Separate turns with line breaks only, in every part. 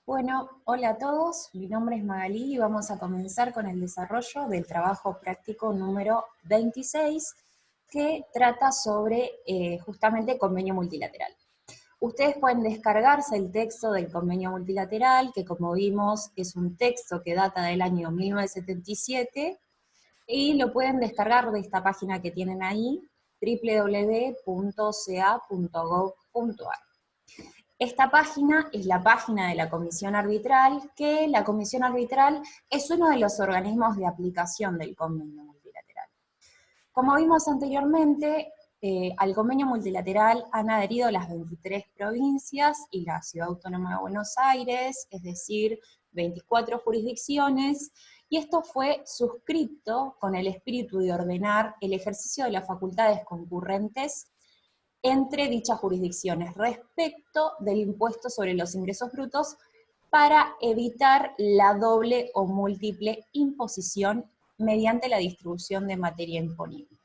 Bueno, hola a todos, mi nombre es Magalí y vamos a comenzar con el desarrollo del trabajo práctico número 26 que trata sobre justamente convenio multilateral. Ustedes pueden descargarse el texto del convenio multilateral, que como vimos es un texto que data del año 1977 y lo pueden descargar de esta página que tienen ahí, www.ca.gov.ar. Esta página es la página de la Comisión Arbitral, que la Comisión Arbitral es uno de los organismos de aplicación del convenio multilateral. Como vimos anteriormente, al convenio multilateral han adherido las 23 provincias y la Ciudad Autónoma de Buenos Aires, es decir, 24 jurisdicciones, y esto fue suscrito con el espíritu de ordenar el ejercicio de las facultades concurrentes entre dichas jurisdicciones respecto del impuesto sobre los ingresos brutos para evitar la doble o múltiple imposición mediante la distribución de materia imponible.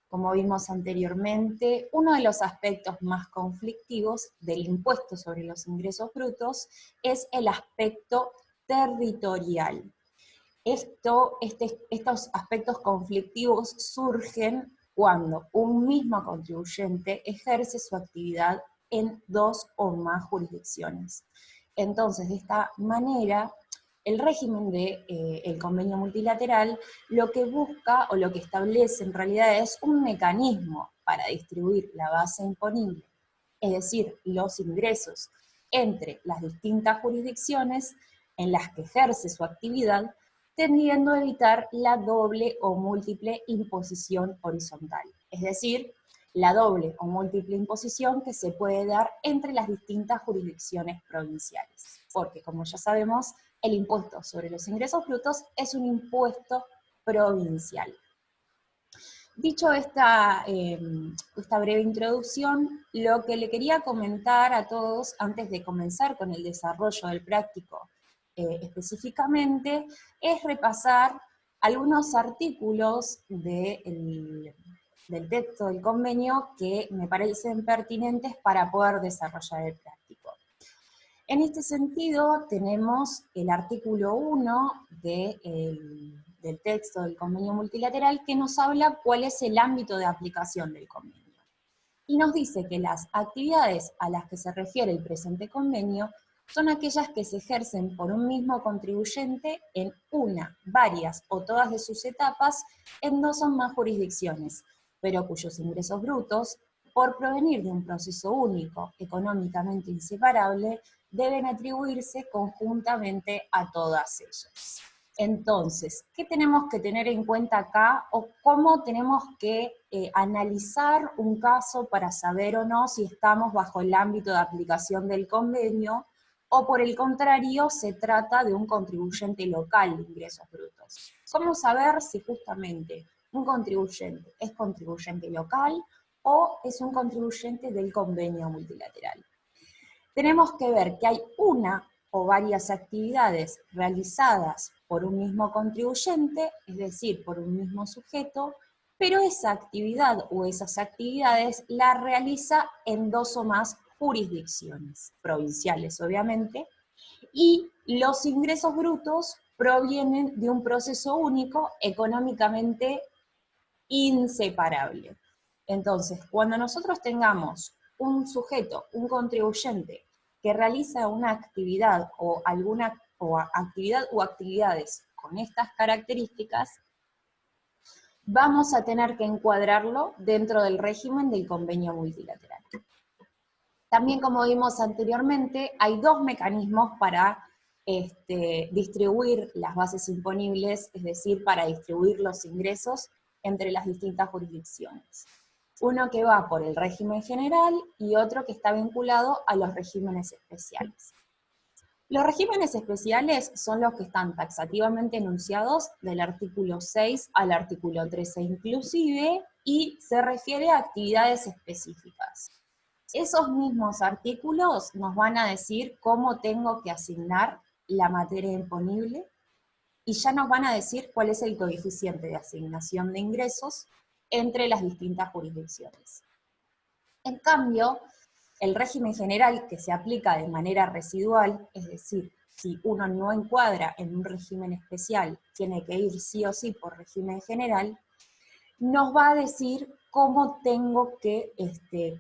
Como vimos anteriormente, uno de los aspectos más conflictivos del impuesto sobre los ingresos brutos es el aspecto territorial. Estos aspectos conflictivos surgen cuando un mismo contribuyente ejerce su actividad en dos o más jurisdicciones. Entonces, de esta manera, el régimen del convenio multilateral lo que busca o lo que establece en realidad es un mecanismo para distribuir la base imponible, es decir, los ingresos entre las distintas jurisdicciones en las que ejerce su actividad, tendiendo a evitar la doble o múltiple imposición horizontal, es decir, la doble o múltiple imposición que se puede dar entre las distintas jurisdicciones provinciales, porque como ya sabemos, el impuesto sobre los ingresos brutos es un impuesto provincial. Dicho esta breve introducción, lo que le quería comentar a todos antes de comenzar con el desarrollo del práctico específicamente, es repasar algunos artículos del texto del convenio que me parecen pertinentes para poder desarrollar el práctico. En este sentido, tenemos el artículo 1 del texto del convenio multilateral que nos habla cuál es el ámbito de aplicación del convenio. Y nos dice que las actividades a las que se refiere el presente convenio son aquellas que se ejercen por un mismo contribuyente en una, varias o todas de sus etapas en dos o más jurisdicciones, pero cuyos ingresos brutos, por provenir de un proceso único, económicamente inseparable, deben atribuirse conjuntamente a todas ellas. Entonces, ¿qué tenemos que tener en cuenta acá o cómo tenemos que analizar un caso para saber o no si estamos bajo el ámbito de aplicación del convenio o por el contrario se trata de un contribuyente local de ingresos brutos? ¿Cómo saber si justamente un contribuyente es contribuyente local o es un contribuyente del convenio multilateral? Tenemos que ver que hay una o varias actividades realizadas por un mismo contribuyente, es decir, por un mismo sujeto, pero esa actividad o esas actividades la realiza en dos o más jurisdicciones, provinciales obviamente, y los ingresos brutos provienen de un proceso único económicamente inseparable. Entonces, cuando nosotros tengamos un sujeto, un contribuyente, que realiza una actividad o actividad o actividades con estas características, vamos a tener que encuadrarlo dentro del régimen del convenio multilateral. También, como vimos anteriormente, hay dos mecanismos para distribuir las bases imponibles, es decir, para distribuir los ingresos entre las distintas jurisdicciones. Uno que va por el régimen general y otro que está vinculado a los regímenes especiales. Los regímenes especiales son los que están taxativamente enunciados del artículo 6 al artículo 13 inclusive, y se refiere a actividades específicas. Esos mismos artículos nos van a decir cómo tengo que asignar la materia imponible y ya nos van a decir cuál es el coeficiente de asignación de ingresos entre las distintas jurisdicciones. En cambio, El régimen general que se aplica de manera residual, es decir, si uno no encuadra en un régimen especial, tiene que ir sí o sí por régimen general, nos va a decir cómo tengo que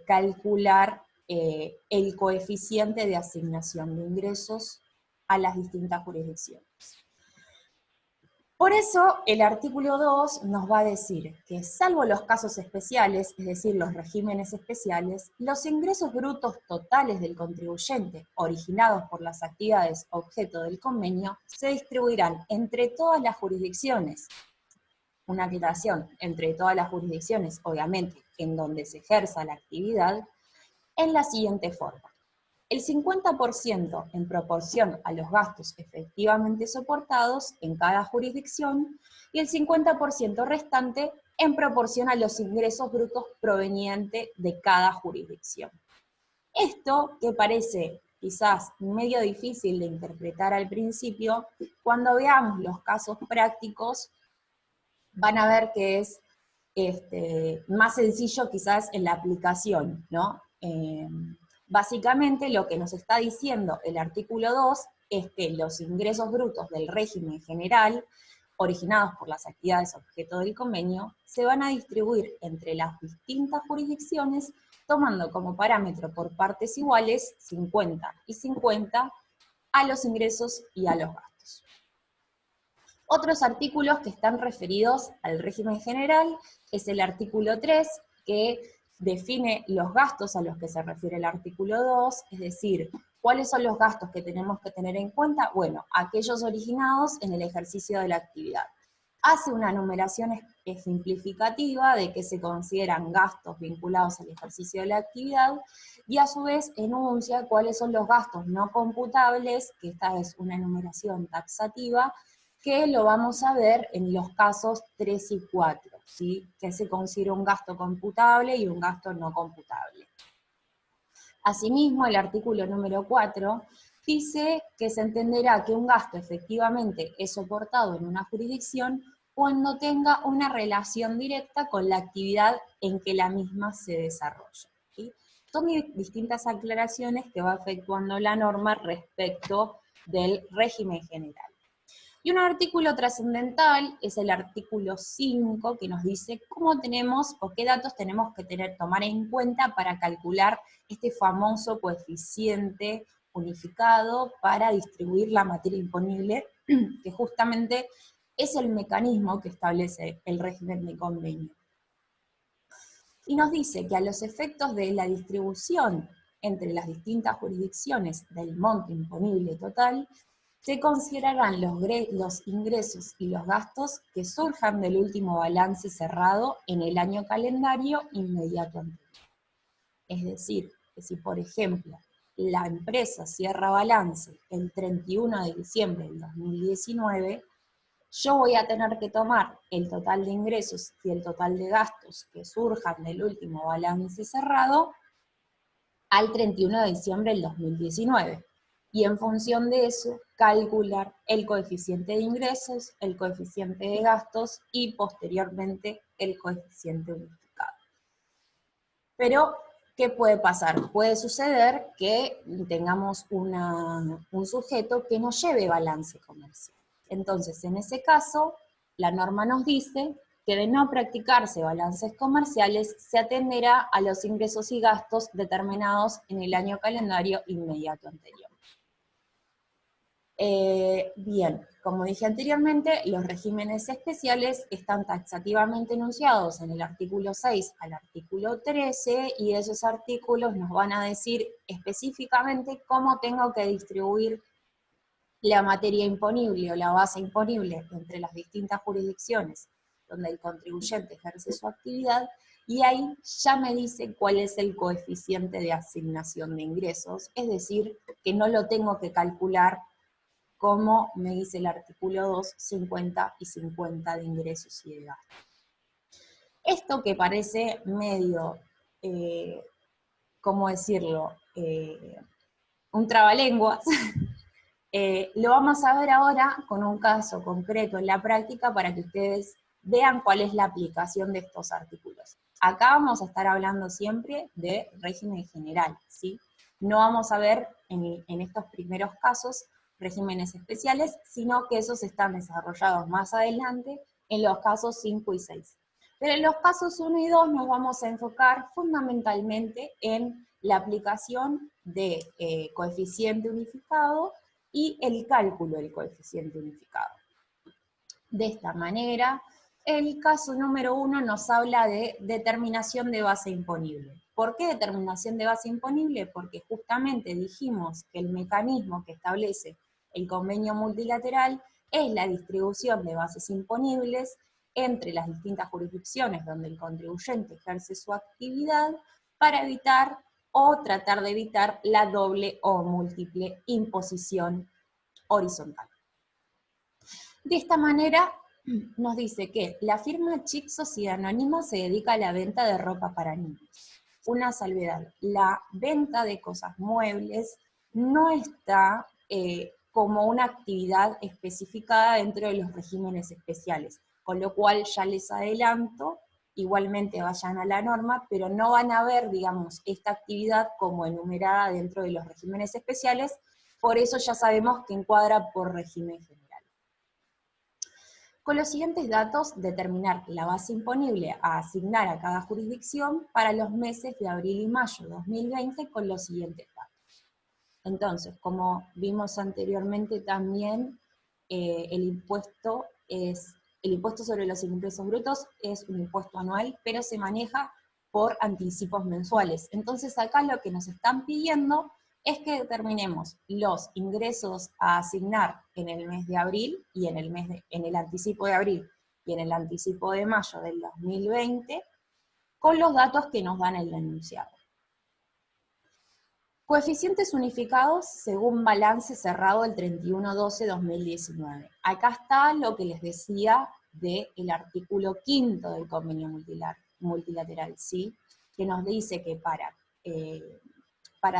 calcular el coeficiente de asignación de ingresos a las distintas jurisdicciones. Por eso, el artículo 2 nos va a decir que, salvo los casos especiales, es decir, los regímenes especiales, los ingresos brutos totales del contribuyente, originados por las actividades objeto del convenio, se distribuirán entre todas las jurisdicciones. Una aclaración, entre todas las jurisdicciones, obviamente, en donde se ejerza la actividad, en la siguiente forma. El 50% en proporción a los gastos efectivamente soportados en cada jurisdicción y el 50% restante en proporción a los ingresos brutos provenientes de cada jurisdicción. Esto, que parece quizás medio difícil de interpretar al principio, cuando veamos los casos prácticos, van a ver que es más sencillo quizás en la aplicación, ¿no? Básicamente lo que nos está diciendo el artículo 2 es que los ingresos brutos del régimen general, originados por las actividades objeto del convenio, se van a distribuir entre las distintas jurisdicciones, tomando como parámetro por partes iguales, 50 y 50, a los ingresos y a los gastos. Otros artículos que están referidos al régimen general es el artículo 3, que define los gastos a los que se refiere el artículo 2, es decir, ¿cuáles son los gastos que tenemos que tener en cuenta? Bueno, aquellos originados en el ejercicio de la actividad. Hace una numeración ejemplificativa de que se consideran gastos vinculados al ejercicio de la actividad, y a su vez enuncia cuáles son los gastos no computables, que esta es una enumeración taxativa, que lo vamos a ver en los casos 3 y 4, ¿sí? Que se considera un gasto computable y un gasto no computable. Asimismo, el artículo número 4 dice que se entenderá que un gasto efectivamente es soportado en una jurisdicción cuando tenga una relación directa con la actividad en que la misma se desarrolla, ¿sí? Son distintas aclaraciones que va efectuando la norma respecto del régimen general. Y un artículo trascendental es el artículo 5, que nos dice cómo tenemos o qué datos tenemos que tomar en cuenta para calcular este famoso coeficiente unificado para distribuir la materia imponible, que justamente es el mecanismo que establece el régimen de convenio. Y nos dice que a los efectos de la distribución entre las distintas jurisdicciones del monto imponible total, se considerarán los ingresos y los gastos que surjan del último balance cerrado en el año calendario inmediato anterior. Es decir, que si por ejemplo la empresa cierra balance el 31 de diciembre del 2019, yo voy a tener que tomar el total de ingresos y el total de gastos que surjan del último balance cerrado al 31 de diciembre del 2019. Y en función de eso, calcular el coeficiente de ingresos, el coeficiente de gastos y posteriormente el coeficiente unificado. Pero, ¿qué puede pasar? Puede suceder que tengamos un sujeto que no lleve balance comercial. Entonces, en ese caso, la norma nos dice que de no practicarse balances comerciales, se atenderá a los ingresos y gastos determinados en el año calendario inmediato anterior. Bien, como dije anteriormente, los regímenes especiales están taxativamente enunciados en el artículo 6 al artículo 13, y esos artículos nos van a decir específicamente cómo tengo que distribuir la materia imponible o la base imponible entre las distintas jurisdicciones donde el contribuyente ejerce su actividad, y ahí ya me dice cuál es el coeficiente de asignación de ingresos, es decir, que no lo tengo que calcular como me dice el artículo 2, 50 y 50 de ingresos y de gastos. Esto que parece medio, ¿cómo decirlo?, un trabalenguas, lo vamos a ver ahora con un caso concreto en la práctica para que ustedes vean cuál es la aplicación de estos artículos. Acá vamos a estar hablando siempre de régimen general, ¿sí? No vamos a ver en estos primeros casos regímenes especiales, sino que esos están desarrollados más adelante en los casos 5 y 6. Pero en los casos 1 y 2 nos vamos a enfocar fundamentalmente en la aplicación de coeficiente unificado y el cálculo del coeficiente unificado. De esta manera, el caso número 1 nos habla de determinación de base imponible. ¿Por qué determinación de base imponible? Porque justamente dijimos que el mecanismo que establece el convenio multilateral es la distribución de bases imponibles entre las distintas jurisdicciones donde el contribuyente ejerce su actividad para evitar o tratar de evitar la doble o múltiple imposición horizontal. De esta manera nos dice que la firma Chic Sociedad Anónima se dedica a la venta de ropa para niños. Una salvedad, la venta de cosas muebles no está como una actividad especificada dentro de los regímenes especiales, con lo cual ya les adelanto, igualmente vayan a la norma, pero no van a ver, digamos, esta actividad como enumerada dentro de los regímenes especiales, por eso ya sabemos que encuadra por régimen general. Con los siguientes datos, determinar la base imponible a asignar a cada jurisdicción para los meses de abril y mayo de 2020 con los siguientes datos. Entonces, como vimos anteriormente también, el impuesto sobre los ingresos brutos es un impuesto anual, pero se maneja por anticipos mensuales. Entonces acá lo que nos están pidiendo es que determinemos los ingresos a asignar en el mes de abril y en el anticipo de abril y en el anticipo de mayo del 2020 con los datos que nos dan el enunciado. Coeficientes unificados según balance cerrado el 31/12/2019. Acá está lo que les decía del artículo 5 del convenio multilateral, ¿sí? Que nos dice que para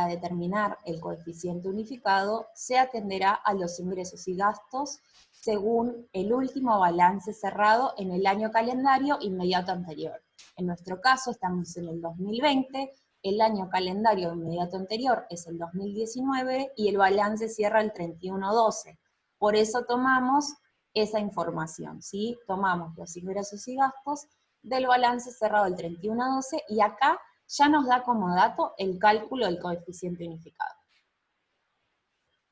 determinar el coeficiente unificado se atenderá a los ingresos y gastos según el último balance cerrado en el año calendario inmediato anterior. En nuestro caso estamos en el 2020, el año calendario inmediato anterior es el 2019 y el balance cierra el 31/12. Por eso tomamos esa información, ¿sí? Tomamos los ingresos y gastos del balance cerrado el 31/12 y acá ya nos da como dato el cálculo del coeficiente unificado.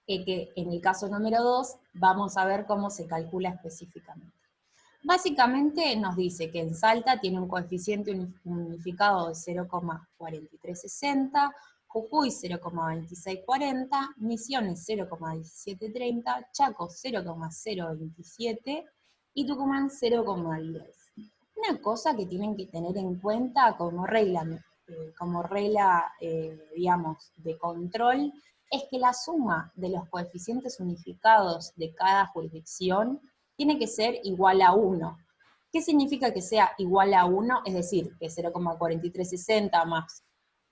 Que en el caso número 2 vamos a ver cómo se calcula específicamente. Básicamente nos dice que en Salta tiene un coeficiente unificado de 0,4360, Jujuy 0,2640, Misiones 0,1730, Chaco 0,027 y Tucumán 0,10. Una cosa que tienen que tener en cuenta como regla, digamos, de control, es que la suma de los coeficientes unificados de cada jurisdicción tiene que ser igual a 1. ¿Qué significa que sea igual a 1? Es decir, que 0,4360 más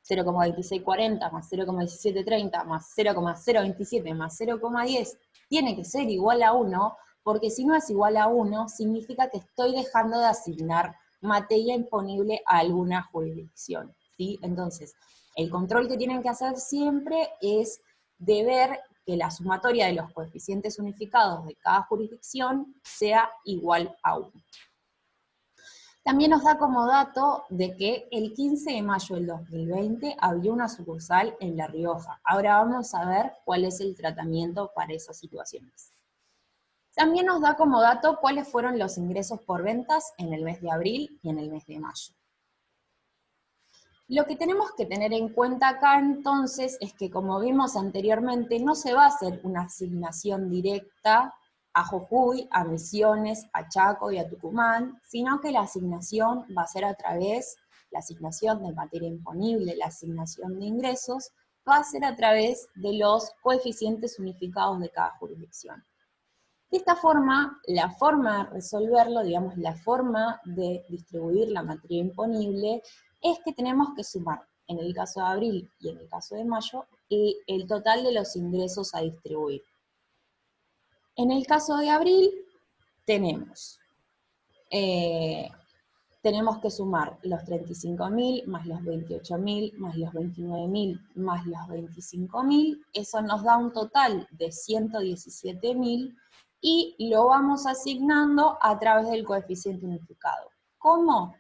0,2640 más 0,1730 más 0,027 más 0,10 tiene que ser igual a 1, porque si no es igual a 1, significa que estoy dejando de asignar materia imponible a alguna jurisdicción, ¿sí? Entonces, el control que tienen que hacer siempre es de ver que la sumatoria de los coeficientes unificados de cada jurisdicción sea igual a 1. También nos da como dato de que el 15 de mayo del 2020 había una sucursal en La Rioja. Ahora vamos a ver cuál es el tratamiento para esas situaciones. También nos da como dato cuáles fueron los ingresos por ventas en el mes de abril y en el mes de mayo. Lo que tenemos que tener en cuenta acá entonces es que, como vimos anteriormente, no se va a hacer una asignación directa a Jujuy, a Misiones, a Chaco y a Tucumán, sino que la asignación va a ser a través, la asignación de materia imponible, la asignación de ingresos, va a ser a través de los coeficientes unificados de cada jurisdicción. De esta forma, la forma de resolverlo, digamos, la forma de distribuir la materia imponible, es que tenemos que sumar, en el caso de abril y en el caso de mayo, el total de los ingresos a distribuir. En el caso de abril, tenemos tenemos que sumar los 35.000 más los 28.000 más los 29.000 más los 25.000, eso nos da un total de 117.000 y lo vamos asignando a través del coeficiente unificado. ¿Cómo?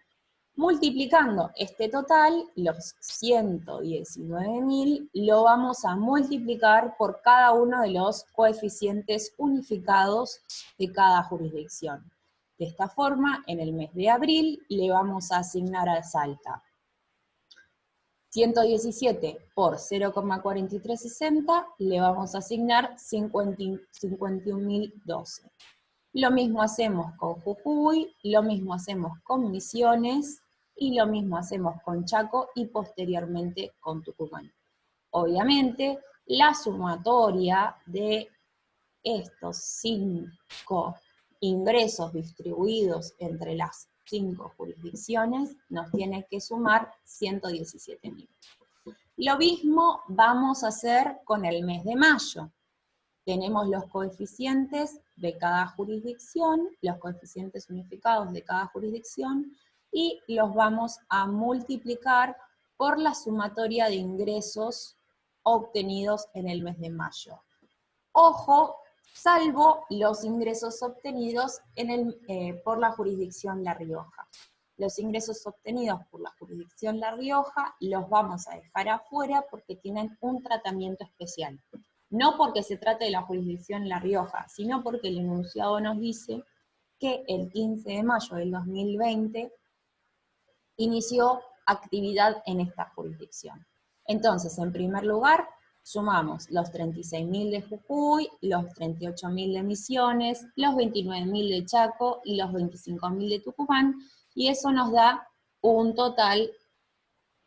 Multiplicando este total, los 119.000, lo vamos a multiplicar por cada uno de los coeficientes unificados de cada jurisdicción. De esta forma, en el mes de abril, le vamos a asignar a Salta 117 por 0,4360, le vamos a asignar 51.012. Lo mismo hacemos con Jujuy, lo mismo hacemos con Misiones, y lo mismo hacemos con Chaco y posteriormente con Tucumán. Obviamente, la sumatoria de estos 5 ingresos distribuidos entre las 5 jurisdicciones nos tiene que sumar 117.000. Lo mismo vamos a hacer con el mes de mayo. Tenemos los coeficientes de cada jurisdicción, los coeficientes unificados de cada jurisdicción, y los vamos a multiplicar por la sumatoria de ingresos obtenidos en el mes de mayo. Ojo, salvo los ingresos obtenidos por la jurisdicción La Rioja. Los ingresos obtenidos por la jurisdicción La Rioja los vamos a dejar afuera porque tienen un tratamiento especial. No porque se trate de la jurisdicción La Rioja, sino porque el enunciado nos dice que el 15 de mayo del 2020 inició actividad en esta jurisdicción. Entonces, en primer lugar, sumamos los 36.000 de Jujuy, los 38.000 de Misiones, los 29.000 de Chaco y los 25.000 de Tucumán, y eso nos da un total,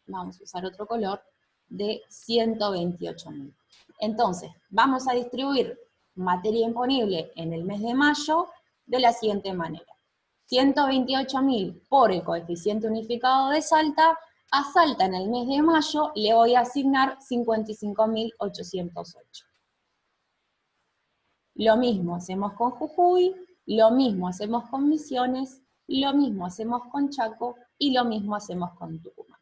vamos a usar otro color, de 128.000. Entonces, vamos a distribuir materia imponible en el mes de mayo de la siguiente manera. 128.000 por el coeficiente unificado de Salta, a Salta en el mes de mayo le voy a asignar 55.808. Lo mismo hacemos con Jujuy, lo mismo hacemos con Misiones, lo mismo hacemos con Chaco y lo mismo hacemos con Tucumán.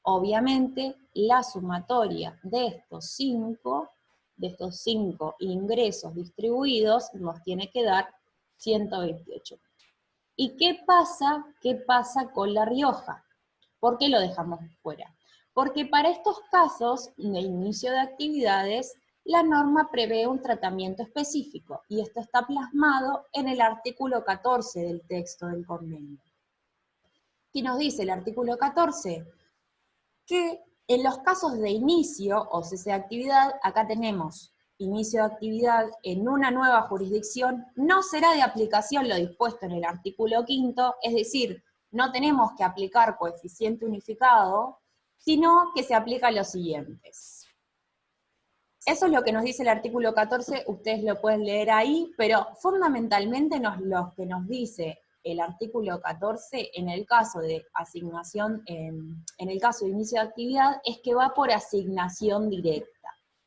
Obviamente, la sumatoria de estos 5 ingresos distribuidos nos tiene que dar 128. ¿Y qué pasa con La Rioja? ¿Por qué lo dejamos fuera? Porque para estos casos de inicio de actividades, la norma prevé un tratamiento específico, y esto está plasmado en el artículo 14 del texto del convenio. ¿Qué nos dice el artículo 14? Que en los casos de inicio o cese de actividad, acá tenemos inicio de actividad en una nueva jurisdicción, no será de aplicación lo dispuesto en el artículo 5, es decir, no tenemos que aplicar coeficiente unificado, sino que se aplica los siguientes. Eso es lo que nos dice el artículo 14, ustedes lo pueden leer ahí, pero fundamentalmente lo que nos dice el artículo 14 en el caso de asignación, en el caso de inicio de actividad, es que va por asignación directa.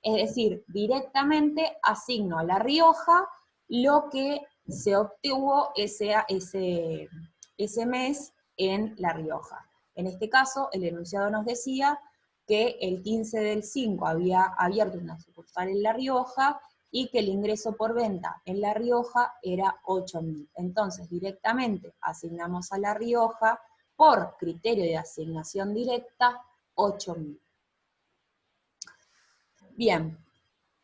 Es decir, directamente asigno a La Rioja lo que se obtuvo ese mes en La Rioja. En este caso, el enunciado nos decía que el 15 del 5 había abierto una sucursal en La Rioja y que el ingreso por venta en La Rioja era 8.000. Entonces, directamente asignamos a La Rioja, por criterio de asignación directa, 8.000. Bien,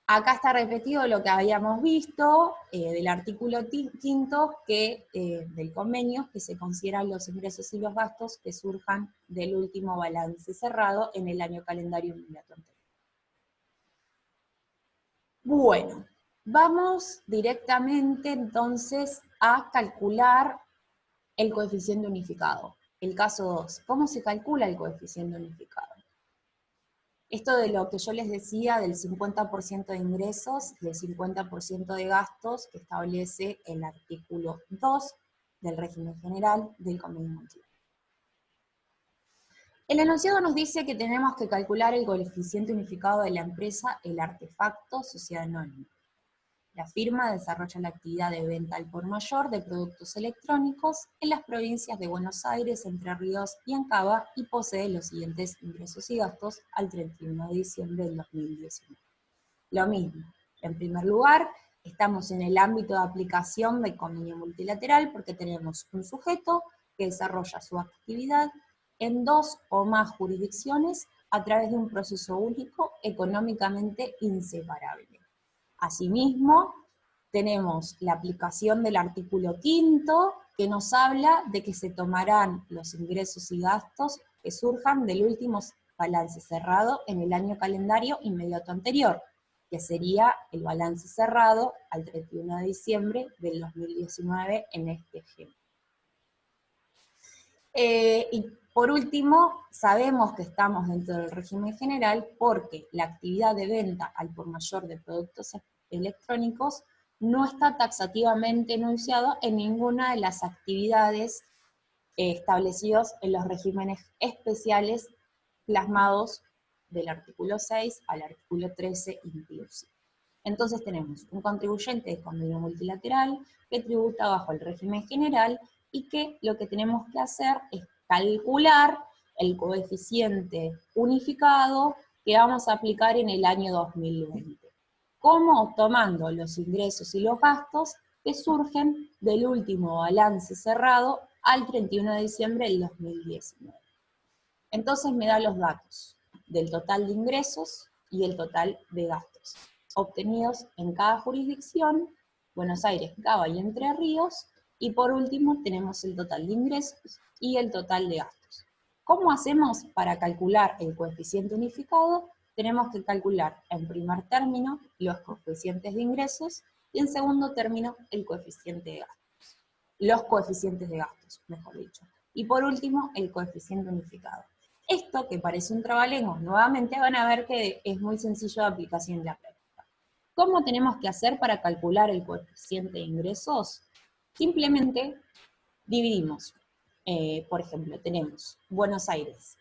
acá está repetido lo que habíamos visto del artículo 5 del convenio, que se consideran los ingresos y los gastos que surjan del último balance cerrado en el año calendario inmediato anterior. Bueno, vamos directamente entonces a calcular el coeficiente unificado. El caso 2, ¿cómo se calcula el coeficiente unificado? Esto de lo que yo les decía del 50% de ingresos, del 50% de gastos, que establece el artículo 2 del régimen general del convenio multilateral. El enunciado nos dice que tenemos que calcular el coeficiente unificado de la empresa El Artefacto Sociedad Anónima. La firma desarrolla la actividad de venta al por mayor de productos electrónicos en las provincias de Buenos Aires, Entre Ríos y Ancaba y posee los siguientes ingresos y gastos al 31 de diciembre del 2019. Lo mismo, en primer lugar, estamos en el ámbito de aplicación del convenio multilateral porque tenemos un sujeto que desarrolla su actividad en 2 o más jurisdicciones a través de un proceso único económicamente inseparable. Asimismo, tenemos la aplicación del artículo 5º que nos habla de que se tomarán los ingresos y gastos que surjan del último balance cerrado en el año calendario inmediato anterior, que sería el balance cerrado al 31 de diciembre del 2019 en este ejemplo. Y por último, sabemos que estamos dentro del régimen general porque la actividad de venta al por mayor de productos electrónicos no está taxativamente enunciado en ninguna de las actividades establecidos en los regímenes especiales plasmados del artículo 6 al artículo 13 inclusive. Entonces tenemos un contribuyente de convenio multilateral que tributa bajo el régimen general y que lo que tenemos que hacer es calcular el coeficiente unificado que vamos a aplicar en el año 2020. ¿Cómo? Tomando los ingresos y los gastos que surgen del último balance cerrado al 31 de diciembre del 2019. Entonces me da los datos del total de ingresos y el total de gastos, obtenidos en cada jurisdicción, Buenos Aires, Cava y Entre Ríos, y por último tenemos el total de ingresos y el total de gastos. ¿Cómo hacemos para calcular el coeficiente unificado? Tenemos que calcular en primer término los coeficientes de ingresos y en segundo término el coeficiente de gastos. Los coeficientes de gastos, mejor dicho. Y por último, el coeficiente unificado. Esto, que parece un trabalengua, nuevamente van a ver que es muy sencillo de aplicación en la práctica. ¿Cómo tenemos que hacer para calcular el coeficiente de ingresos? Simplemente dividimos. Por ejemplo, tenemos Buenos Aires.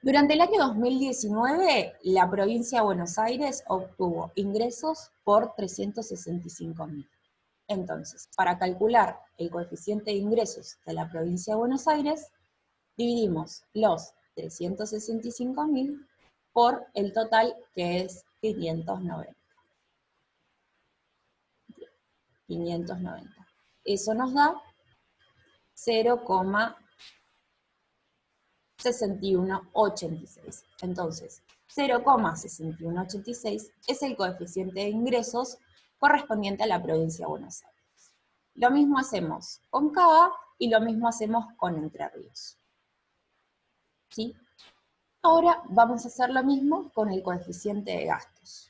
Durante el año 2019, la provincia de Buenos Aires obtuvo ingresos por 365.000. Entonces, para calcular el coeficiente de ingresos de la provincia de Buenos Aires, dividimos los 365.000 por el total, que es 590. 590. Eso nos da 0,6186. Entonces, 0,6186 es el coeficiente de ingresos correspondiente a la provincia de Buenos Aires. Lo mismo hacemos con Cava y lo mismo hacemos con Entre Ríos. ¿Sí? Ahora vamos a hacer lo mismo con el coeficiente de gastos.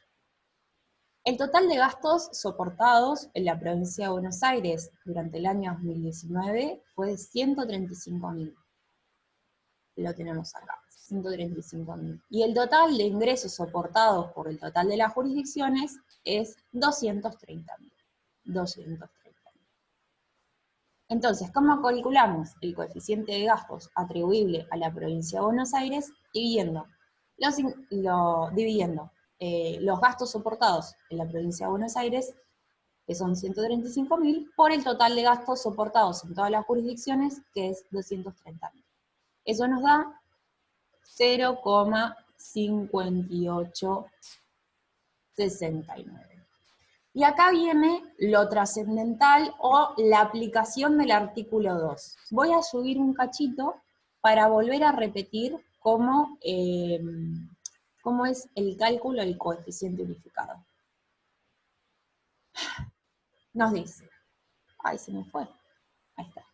El total de gastos soportados en la provincia de Buenos Aires durante el año 2019 fue de 135.000. Lo tenemos acá, 135.000. Y el total de ingresos soportados por el total de las jurisdicciones es 230.000. 230.000. Entonces, ¿cómo calculamos el coeficiente de gastos atribuible a la provincia de Buenos Aires? Dividiendo los gastos soportados en la provincia de Buenos Aires, que son 135.000, por el total de gastos soportados en todas las jurisdicciones, que es 230.000. Eso nos da 0,5869. Y acá viene lo trascendental o la aplicación del artículo 2. Voy a subir un cachito para volver a repetir cómo es el cálculo del coeficiente unificado. Nos dice, ay, se me fue, ahí está.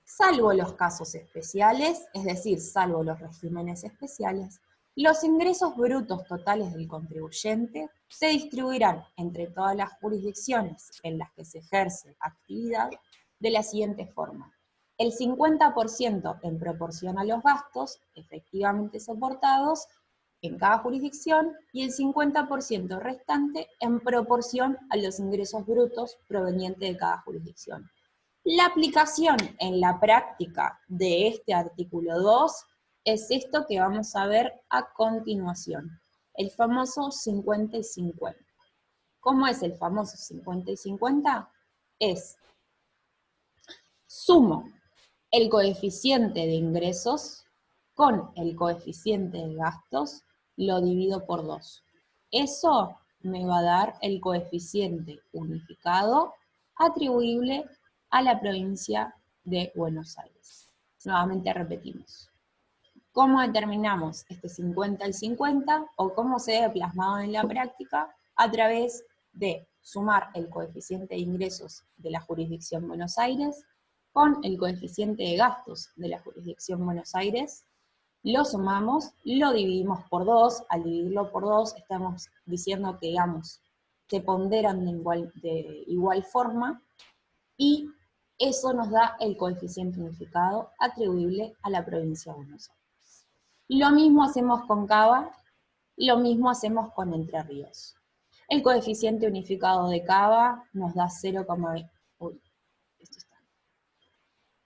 Salvo los casos especiales, es decir, salvo los regímenes especiales, los ingresos brutos totales del contribuyente se distribuirán entre todas las jurisdicciones en las que se ejerce actividad de la siguiente forma. El 50% en proporción a los gastos efectivamente soportados en cada jurisdicción y el 50% restante en proporción a los ingresos brutos provenientes de cada jurisdicción. La aplicación en la práctica de este artículo 2 es esto que vamos a ver a continuación, el famoso 50 y 50. ¿Cómo es el famoso 50 y 50? Es, sumo el coeficiente de ingresos con el coeficiente de gastos, lo divido por 2. Eso me va a dar el coeficiente unificado atribuible a la provincia de Buenos Aires. Nuevamente repetimos. ¿Cómo determinamos este 50 y 50 o cómo se ve plasmado en la práctica? A través de sumar el coeficiente de ingresos de la jurisdicción Buenos Aires con el coeficiente de gastos de la jurisdicción Buenos Aires, lo sumamos, lo dividimos por 2, al dividirlo por 2 estamos diciendo que, digamos, se ponderan de igual forma, y eso nos da el coeficiente unificado atribuible a la provincia de Buenos Aires. Lo mismo hacemos con Cava, lo mismo hacemos con Entre Ríos. El coeficiente unificado de Cava nos da 0,20.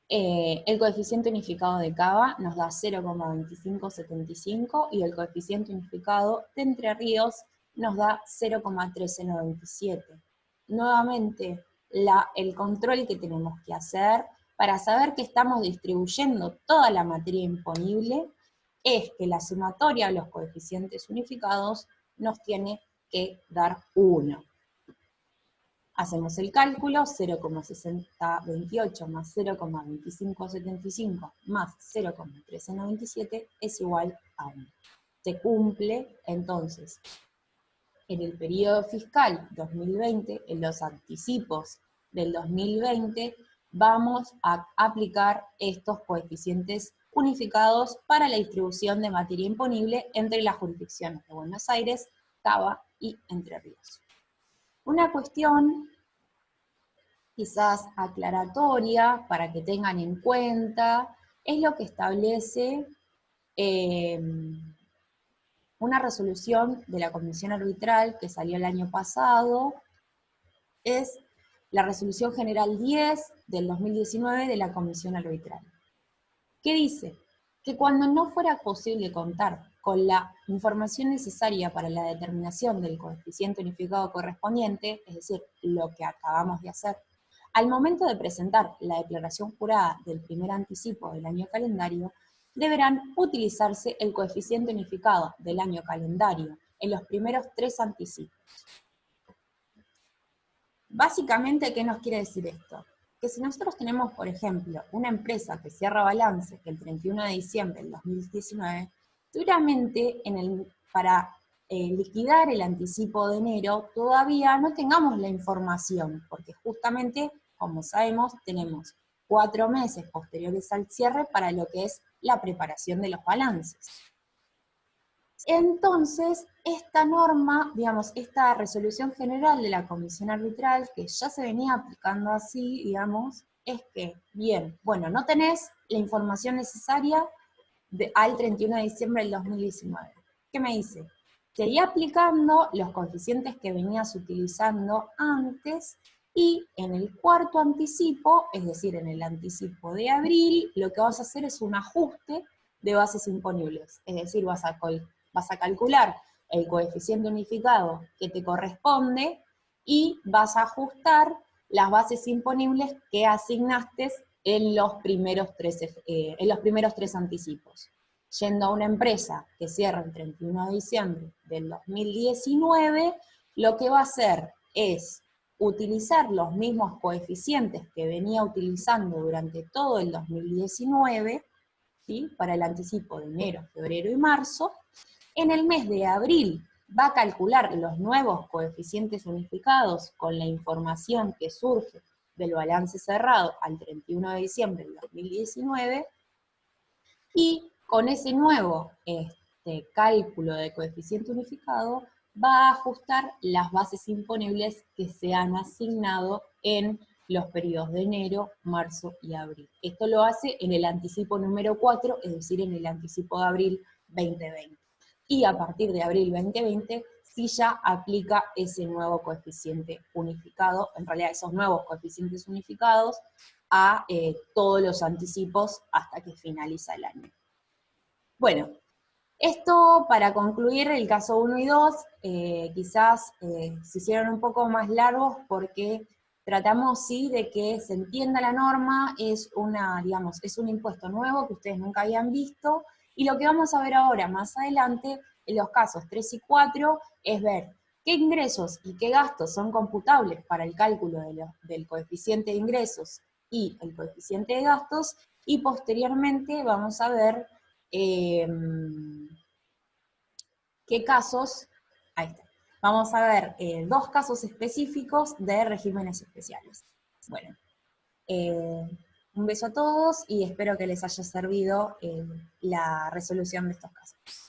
El coeficiente unificado de Cava nos da 0,2575 y el coeficiente unificado de Entre Ríos nos da 0,1397. Nuevamente, el control que tenemos que hacer para saber que estamos distribuyendo toda la materia imponible es que la sumatoria de los coeficientes unificados nos tiene que dar 1. Hacemos el cálculo, 0,6028 más 0,2575 más 0,1397 es igual a 1. Se cumple, entonces, en el periodo fiscal 2020, en los anticipos del 2020, vamos a aplicar estos coeficientes unificados para la distribución de materia imponible entre las jurisdicciones de Buenos Aires, Cava y Entre Ríos. Una cuestión quizás aclaratoria para que tengan en cuenta es lo que establece una resolución de la Comisión Arbitral que salió el año pasado, es la Resolución General 10 del 2019 de la Comisión Arbitral, que dice que cuando no fuera posible contar con la información necesaria para la determinación del coeficiente unificado correspondiente, es decir, lo que acabamos de hacer, al momento de presentar la declaración jurada del primer anticipo del año calendario, deberán utilizarse el coeficiente unificado del año calendario en los primeros 3 anticipos. Básicamente, ¿qué nos quiere decir esto? Que si nosotros tenemos, por ejemplo, una empresa que cierra balance el 31 de diciembre del 2019, seguramente para liquidar el anticipo de enero todavía no tengamos la información, porque justamente, como sabemos, tenemos 4 meses posteriores al cierre para lo que es la preparación de los balances. Entonces, esta norma, digamos, esta resolución general de la Comisión Arbitral, que ya se venía aplicando así, digamos, es que, bien, bueno, no tenés la información necesaria al 31 de diciembre del 2019. ¿Qué me dice? Seguí aplicando los coeficientes que venías utilizando antes, y en el cuarto anticipo, es decir, en el anticipo de abril, lo que vas a hacer es un ajuste de bases imponibles. Es decir, vas a calcular el coeficiente unificado que te corresponde y vas a ajustar las bases imponibles que asignaste en los primeros 3 anticipos. Yendo a una empresa que cierra el 31 de diciembre del 2019, lo que va a hacer es utilizar los mismos coeficientes que venía utilizando durante todo el 2019, ¿sí? Para el anticipo de enero, febrero y marzo. En el mes de abril va a calcular los nuevos coeficientes unificados con la información que surge del balance cerrado al 31 de diciembre del 2019, y con ese nuevo cálculo de coeficiente unificado va a ajustar las bases imponibles que se han asignado en los periodos de enero, marzo y abril. Esto lo hace en el anticipo número 4, es decir, en el anticipo de abril 2020. Y a partir de abril 2020, sí ya aplica ese nuevo coeficiente unificado, en realidad esos nuevos coeficientes unificados, a todos los anticipos hasta que finaliza el año. Bueno, Esto para concluir el caso 1 y 2, quizás se hicieron un poco más largos porque tratamos sí de que se entienda la norma, es digamos, es un impuesto nuevo que ustedes nunca habían visto, y lo que vamos a ver ahora más adelante, en los casos 3 y 4, es ver qué ingresos y qué gastos son computables para el cálculo del coeficiente de ingresos y el coeficiente de gastos, y posteriormente vamos a ver eh, qué casos, ahí está, vamos a ver dos casos específicos de regímenes especiales. Bueno, eh, un beso a todos y espero que les haya servido la resolución de estos casos.